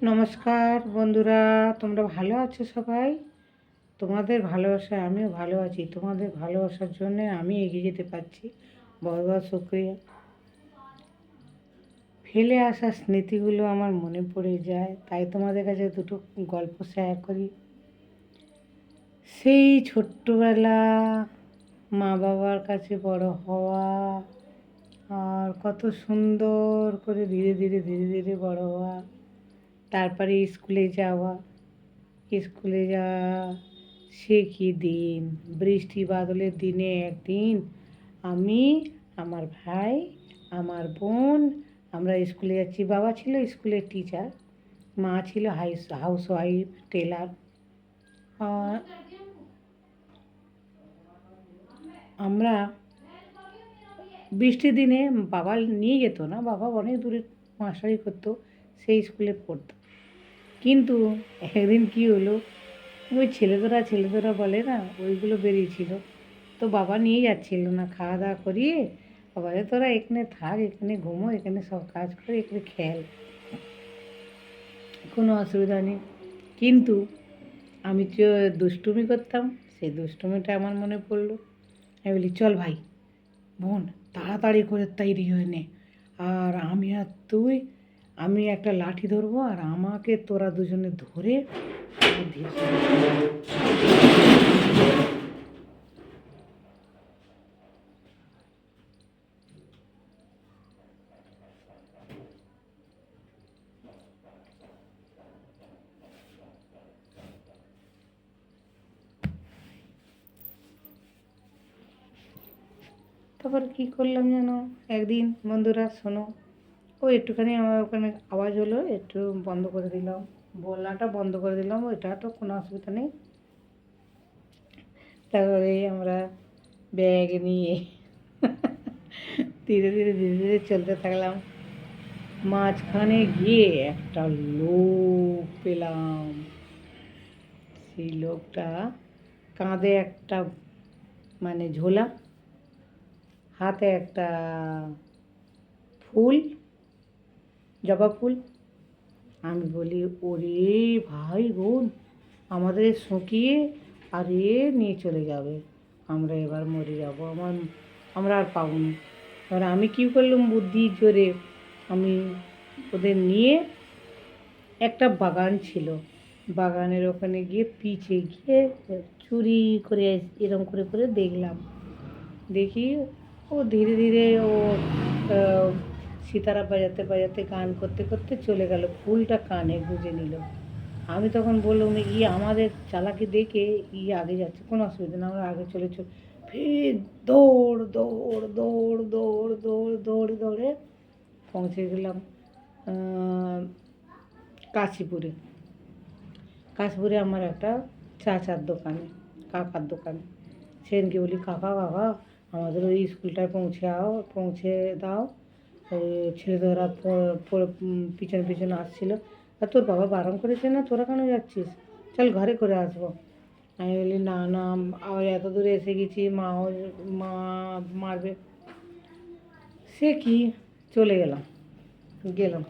নমস্কার বন্ধুরা, তোমরা ভালো আছো সবাই? তোমাদের ভালোবাসায় আমিও ভালো আছি। তোমাদের ভালোবাসার জন্য আমি এগিয়ে যেতে পারছি। বহুত বহুত শুক্রিয়া। ফেলে আসা স্মৃতিগুলো আমার মনে পড়ে যায়, তাই তোমাদের কাছে দুটো গল্প শেয়ার করি। সেই ছোট্টবেলা, মা বাবার কাছে বড় হওয়া, আর কত সুন্দর করে ধীরে ধীরে ধীরে ধীরে বড় হওয়া, তারপরে স্কুলে যাওয়া। সে কি দিন! বৃষ্টি বাদলের দিনে একদিন আমি, আমার ভাই, আমার বোন, আমরা স্কুলে যাচ্ছি। বাবা ছিল স্কুলের টিচার, মা ছিল হাউস ওয়াইফ, টেলার। আমরা বৃষ্টির দিনে বাবা নিয়ে যেত না, বাবা অনেক দূরে মাস্টারি করতো, সেই স্কুলে পড়তো। কিন্তু একদিন কী হলো, ওই ছেলেদেরা বলে না, ওইগুলো বেরিয়েছিল। তো বাবা নিয়ে যাচ্ছিল না, খাওয়া দাওয়া করিয়ে বাবা তোরা এখানে থাক, এখানে ঘুমো, এখানে সব কাজ করে, এখানে খেল, কোনো অসুবিধা নেই। কিন্তু আমি যে দুষ্টুমি করতাম, সেই দুষ্টুমিটা আমার মনে পড়লো। আমি বলি, চল ভাই বোন, তাড়াতাড়ি করে তৈরি হয়ে নে, আর আমি একটা লাঠি ধরবো, আর আমাকে তোরা দুজনে ধরে তারপর কী করলাম যেন, একদিন বন্ধুরা শোনো, একটুখানি আমার ওখানে আওয়াজ হলো, একটু বন্ধ করে দিলাম, বলাটা বন্ধ করে দিলাম, ওইটা তো কোনো অসুবিধা নেই। তারপরে আমরা ব্যাগ নিয়ে ধীরে ধীরে ধীরে ধীরে চলতে থাকলাম। মাঝখানে গিয়ে একটা লোক পেলাম। সেই লোকটা কাঁধে একটা ঝোলা, হাতে একটা ফুল, জবা ফুল। আমি বলি, ওরে ভাই বোন, আমাদের শুকিয়ে আর নিয়ে চলে যাবে, আমরা এবার মরে যাব, আমরা আর পাবো না। এবার আমি কী করলাম, বুদ্ধির জোরে আমি ওদের নিয়ে, একটা বাগান ছিল, বাগানের ওখানে গিয়ে পিছে গিয়ে চুরি করে এরম করে করে দেখি ও ধীরে ধীরে সিতারা বাজাতে বাজাতে, গান করতে করতে চলে গেল, ফুলটা কানে গুঁজে নিল। আমি তখন বললাম, আমাদের চালাকি দেখে আগে যাচ্ছে, কোনো অসুবিধা না, আমরা আগে চলে ফের দৌড় দৌড় দৌড় দৌড় দৌড় দৌড়ে দৌড়ে পৌঁছে গেলাম কাশীপুরে আমার একটা চাচার দোকানে, কাকার দোকানে। সেদিনকে বলি, কাকা আমাদের ওই স্কুলটায় পৌঁছে দাও। ছেলেদেরা পিছনে পিছনে আসছিলো, আর তোর বাবা বারণ করেছে না, তোরা কেন যাচ্ছিস, চল ঘরে করে আসবো। আমি বলি, না আবার এত দূরে এসে গেছি, মা মারবে। সে কি, চলে গেলাম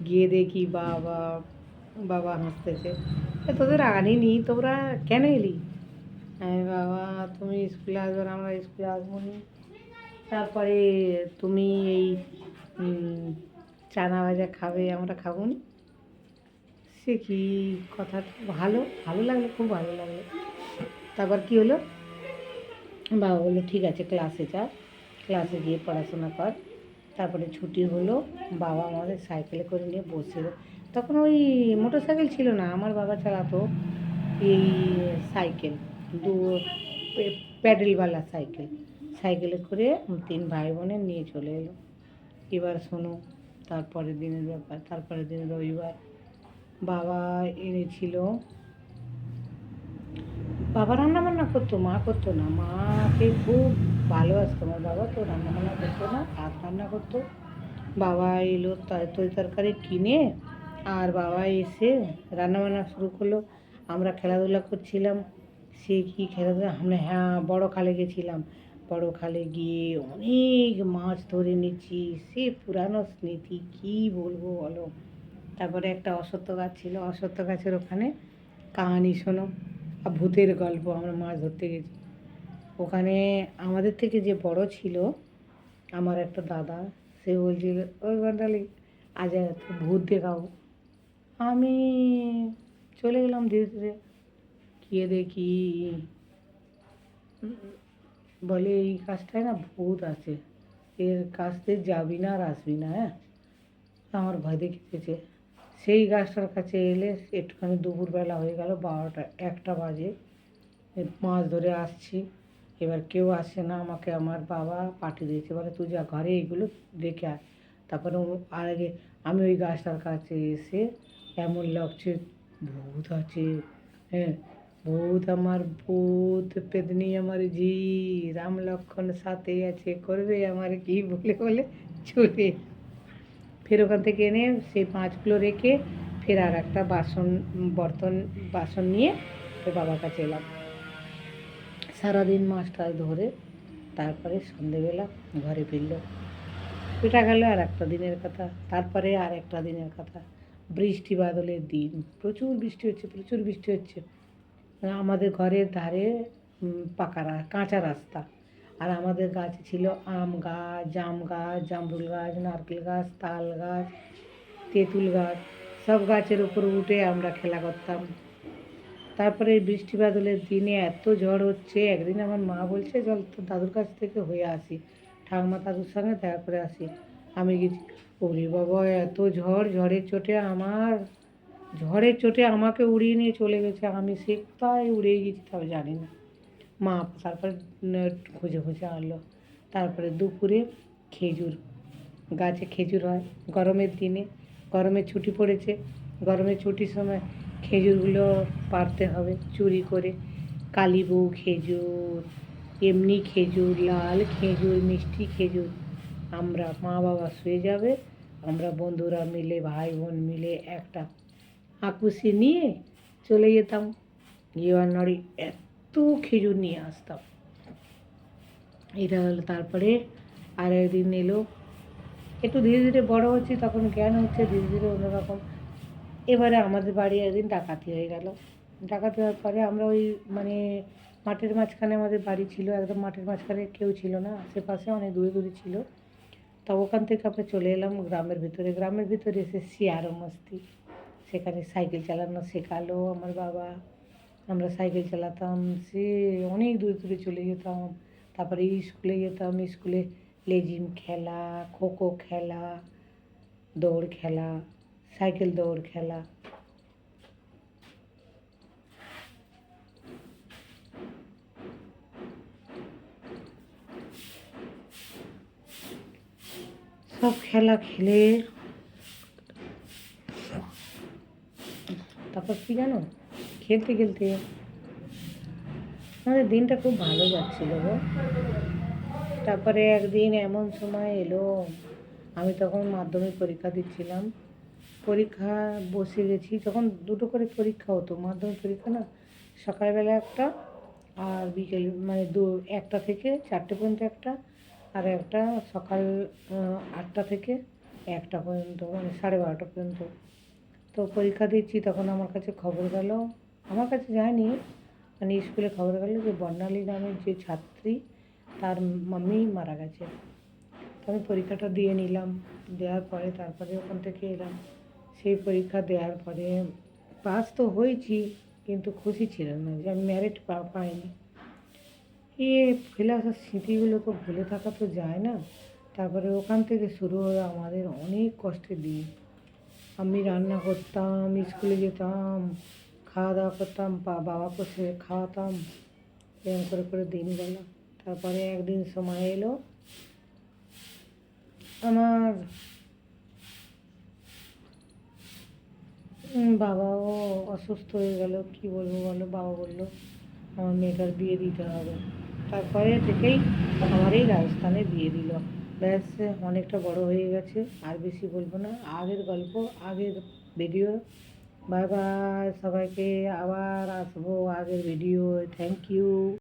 গিয়ে দেখি বাবা হাসতেছে, তোদের আনিনি, তোরা কেন এলি? বাবা, তুমি স্কুলে আসবে না, আমরা স্কুলে আসবো না, তারপরে তুমি এই চানা ভাজা খাবে, আমরা খাবো না। সে কি কথা, ভালো লাগলো, খুব ভালো লাগলো। তারপর কি হলো, বাবা বললো, ঠিক আছে ক্লাসে গিয়ে পড়াশোনা কর। তারপরে ছুটি হলো, বাবা আমাদের সাইকেলে করে নিয়ে বসছিল। তখন ওই মোটর সাইকেল ছিল না, আমার বাবা চালাতো এই সাইকেল, প্যাডেলওয়ালা সাইকেলে করে 3 ভাই বোনের নিয়ে চলে এলো। এবার শোনো, তারপরের দিন রবিবার, বাবা এনেছিল, বাবা রান্নাবান্না করতো, মা করতো না, মাকে খুব ভালোবাসতো আমার বাবা, তো রান্নাবান্না করতো না, ভাত রান্না করতো। বাবা এলো তরকারি কিনে, আর বাবা এসে রান্নাবান্না শুরু করলো। আমরা খেলাধুলা করছিলাম, সে কি খেলাধুলা, আমরা বড় খালে গেছিলাম, বড় খালে গিয়ে অনেক মাছ ধরে নিচ্ছি, সে পুরানো স্মৃতি, কী বলবো বলো। তারপরে একটা অশ্বত্থ গাছ ছিল, অশ্বত্থ গাছের ওখানে কাহানি শোনো আর ভূতের গল্প। আমরা মাছ ধরতে গেছি ওখানে। আমাদের থেকে যে বড় ছিল আমার একটা দাদা, সে বলছিল ওই বান্ডালি আজ ভূত দেখাবো। আমি চলে গেলাম ধীরে ধীরে, গিয়ে দেখি বলে এই কাজটায় না ভূত আছে, এর কাছতে যাবি না আর আসবি না। হ্যাঁ, আমার ভয় দেখিয়েছে। সেই গাছটার কাছে এলে একটুখানি দুপুরবেলা হয়ে গেল, 12টা 1টা বাজে, মাছ ধরে আসছি। এবার কেউ আসে না, আমাকে আমার বাবা পাঠিয়ে দিয়েছে, বলে তুই যা ঘরে এইগুলো দেখে আয়। তারপরে আর আগে আমি ওই গাছটার কাছে এসে এমন লাগছে ভূত আছে। হ্যাঁ, ভূত আমার ভূত পেতনি আমার ঝি, রাম লক্ষ্মণ সাথে আছে, করবে আমার কি বলে বলে চলে। ফের ওখান থেকে এনে সেই মাছগুলো রেখে ফের আর একটা বাসন নিয়ে ওর বাবার কাছে এলাম। সারাদিন মাছটা ধরে তারপরে সন্ধেবেলা ঘরে ফিরল। এটা গেল আর একটা দিনের কথা। তারপরে আর একটা দিনের কথা, বৃষ্টি বাদলের দিন, প্রচুর বৃষ্টি হচ্ছে, প্রচুর বৃষ্টি হচ্ছে। আমাদের ঘরের ধারে কাঁচা রাস্তা, আর আমাদের গাছ ছিল আম গাছ, জাম গাছ, জামরুল গাছ, নারকেল গাছ, তাল গাছ, তেঁতুল গাছ। সব গাছের উপর উঠে আমরা খেলা করতাম। তারপরে এই বৃষ্টি বাদলের দিনে এত ঝড় হচ্ছে, একদিন আমার মা বলছে চল তোর দাদুর কাছ থেকে হয়ে আসি, ঠাকুমা দাদুর সঙ্গে দেখা করে আসি। আমি গেছি, ওরে বাবা এত ঝড়, ঝড়ের চোটে আমাকে উড়িয়ে নিয়ে চলে গেছে। আমি সে কোথায় উড়ে গেছি তাও জানি না। মা তারপরে খুঁজে খুঁজে আনলো। তারপরে দুপুরে খেজুর গাছে খেজুর হয় গরমের দিনে, গরমের ছুটি পড়েছে, গরমের ছুটির সময় খেজুরগুলো পাড়তে হবে চুরি করে। কালী বউ খেজুর, এমনি খেজুর, লাল খেজুর, মিষ্টি খেজুর। আমরা মা বাবা শুয়ে যাবে, আমরা বন্ধুরা মিলে ভাই বোন মিলে একটা আকুশি নিয়ে চলে যেতাম নড়ি, এত খেজুর নিয়ে আসতাম। এটা হলো। তারপরে আর একদিন এলো, একটু ধীরে ধীরে বড় হচ্ছি, তখন জ্ঞান হচ্ছে ধীরে ধীরে অন্যরকম। এবারে আমাদের বাড়ি একদিন ডাকাতি হয়ে গেল। ডাকাতি হওয়ার পরে আমরা ওই মানে মাঠের মাঝখানে আমাদের বাড়ি ছিল, একদম মাঠের মাঝখানে কেউ ছিল না, আশেপাশে অনেক দূরে দূরে ছিল। তা ওখান থেকে আমরা চলে এলাম গ্রামের ভিতরে। গ্রামের ভিতরে এসেছি আরও মস্তি, সেখানে সাইকেল চালানো শেখালো আমার বাবা। আমরা সাইকেল চালাতাম, সে অনেক দূরে দূরে চলে যেতাম। তারপরে স্কুলে যেতাম, স্কুলে লেজিম খেলা, খোখো খেলা, দৌড় খেলা, সাইকেল দৌড় খেলা। সব খেলা খেলে তারপর কি জানো, খেলতে খেলতে আমাদের দিনটা খুব ভালো যাচ্ছিল গো। তারপরে একদিন এমন সময় এলো, আমি তখন মাধ্যমিক পরীক্ষা দিচ্ছিলাম। পরীক্ষা বসে গেছি, তখন দুটো করে পরীক্ষা হতো মাধ্যমিক পরীক্ষা না, সকালবেলা একটা আর বিকেল মানে 1টা থেকে 4টে পর্যন্ত একটা, আর একটা সকাল 8টা থেকে 1টা পর্যন্ত, মানে 12:30 পর্যন্ত। তো পরীক্ষা দিচ্ছি, তখন আমার কাছে খবর গেল, আমার কাছে যায়নি, মানে স্কুলে খবর গেল যে বর্ণালী নামের যে ছাত্রী তার মাম্মি মারা গেছে। তো আমি পরীক্ষাটা দিয়ে নিলাম, দেওয়ার পরে তারপরে ওখান থেকে এলাম। সেই পরীক্ষা দেওয়ার পরে পাস তো হয়েছি, কিন্তু খুশি ছিল না যে আমি মেরিট পাইনি। ফেলে আসার স্মৃতিগুলো তো ভুলে থাকা তো যায় না। তারপরে ওখান থেকে শুরু হলো আমাদের অনেক কষ্টের দিন। আমি রান্না করতাম, স্কুলে যেতাম, খাওয়া দাওয়া করতাম, বাবাকে সে খাওয়াতাম, এরকম করে করে দিন গেল। তারপরে একদিন সময় এলো, আমার বাবাও অসুস্থ হয়ে গেল। কি বলবো বলো, বাবা বললো আমার মেয়েটার বিয়ে দিতে হবে। তারপরে থেকেই আমার এই রাজস্থানে বিয়ে দিল। ব্যাস, অনেকটা বড় হয়ে গেছে, আর বেশি বলবো না। আগের গল্প, আগের ভিডিও। বাই বাই সবাইকে, আবার আসবো আগের ভিডিও। Thank you.